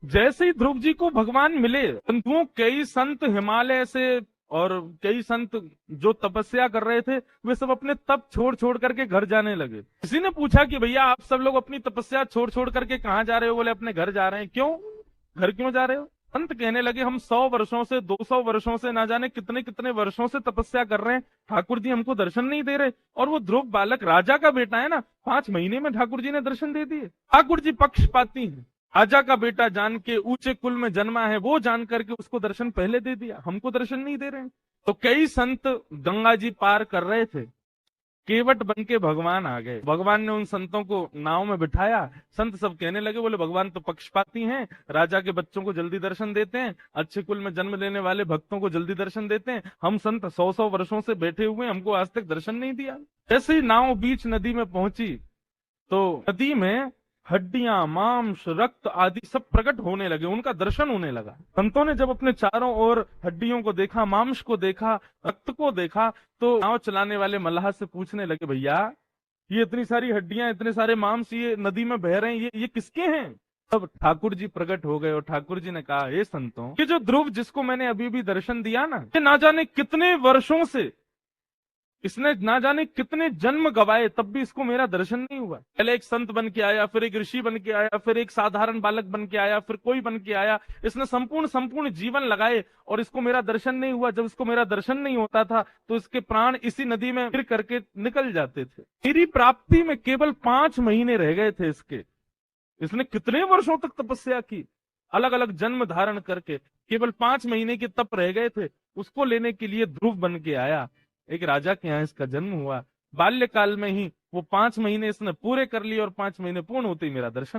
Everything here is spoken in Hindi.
जैसे ही ध्रुव जी को भगवान मिले, परंतु कई संत हिमालय से और कई संत जो तपस्या कर रहे थे, वे सब अपने तप छोड़ छोड़ करके घर जाने लगे। किसी ने पूछा कि भैया आप सब लोग अपनी तपस्या छोड़ छोड़ करके कहाँ जा रहे हो? बोले अपने घर जा रहे हैं। क्यों? घर क्यों जा रहे हो? संत कहने लगे हम 100 वर्षों से, 200 वर्षों से, ना जाने कितने कितने वर्षों से तपस्या कर रहे हैं, ठाकुर जी हमको दर्शन नहीं दे रहे। और वो ध्रुव बालक राजा का बेटा है ना, 5 महीने में ठाकुर जी ने दर्शन दे दिए। ठाकुर जी पक्षपाती हैं। राजा का बेटा जान के, ऊंचे कुल में जन्मा है वो जान करके उसको दर्शन पहले दे दिया, हमको दर्शन नहीं दे रहे हैं। तो कई संत गंगा जी पार कर रहे थे, केवट बन के भगवान आ गए। भगवान ने उन संतों को नाव में बिठाया। संत सब कहने लगे, बोले भगवान तो पक्षपाती हैं, राजा के बच्चों को जल्दी दर्शन देते हैं, अच्छे कुल में जन्म लेने वाले भक्तों को जल्दी दर्शन देते हैं। हम संत 100 100 वर्षों से बैठे हुए हैं, हमको आज तक दर्शन नहीं दिया। जैसे ही नाव बीच नदी में पहुंची, तो नदी में हड्डियां, मांस, रक्त आदि सब प्रकट होने लगे, उनका दर्शन होने लगा। संतों ने जब अपने चारों ओर हड्डियों को देखा, मांस को देखा, रक्त को देखा, तो नाव चलाने वाले मल्लाह से पूछने लगे, भैया ये इतनी सारी हड्डियां, इतने सारे मांस ये नदी में बह रहे हैं, ये किसके हैं? तब ठाकुर जी प्रकट हो गए और ठाकुर जी ने कहा, हे संतों, ये जो ध्रुव जिसको मैंने अभी भी दर्शन दिया ना, ये ना जाने कितने वर्षों से, इसने ना जाने कितने जन्म गवाए, तब भी इसको मेरा दर्शन नहीं हुआ। पहले एक संत बन के आया, फिर एक ऋषि बन के आया, फिर एक साधारण बालक बन के आया, फिर कोई बन के आया। इसने संपूर्ण संपूर्ण जीवन लगाए और इसको मेरा दर्शन नहीं हुआ। जब इसको मेरा दर्शन नहीं होता था तो इसके प्राण इसी नदी में गिर करके निकल जाते थे। मेरी प्राप्ति में केवल 5 महीने रह गए थे इसके। इसने कितने वर्षों तक तपस्या की, अलग अलग जन्म धारण करके, केवल 5 महीने के तप रह गए थे। उसको लेने के लिए ध्रुव बन के आया। एक राजा के यहाँ इसका जन्म हुआ। बाल्यकाल में ही वो 5 महीने इसने पूरे कर लिए और 5 महीने पूर्ण होते ही मेरा दर्शन